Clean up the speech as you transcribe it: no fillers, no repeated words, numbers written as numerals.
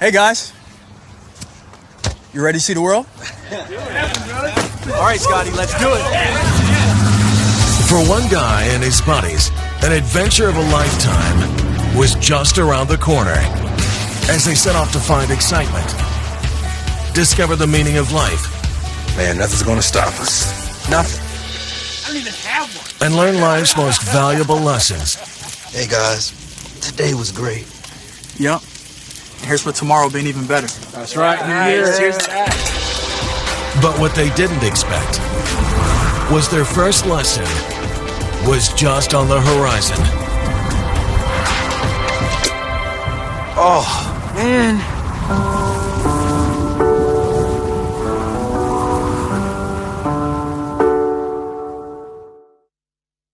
Hey guys, you ready to see the world? All right, Scotty, let's do it. For one guy and his buddies, an adventure of a lifetime was just around the corner as they set off to find excitement, discover the meaning of life, Man, nothing's gonna stop us. Nothing. I don't even have one. and learn life's most valuable lessons. Hey guys, today was great. Yep. Here's for tomorrow being even better. That's right. Here's that. But what they didn't expect was their first lesson was just on the horizon. Oh, man.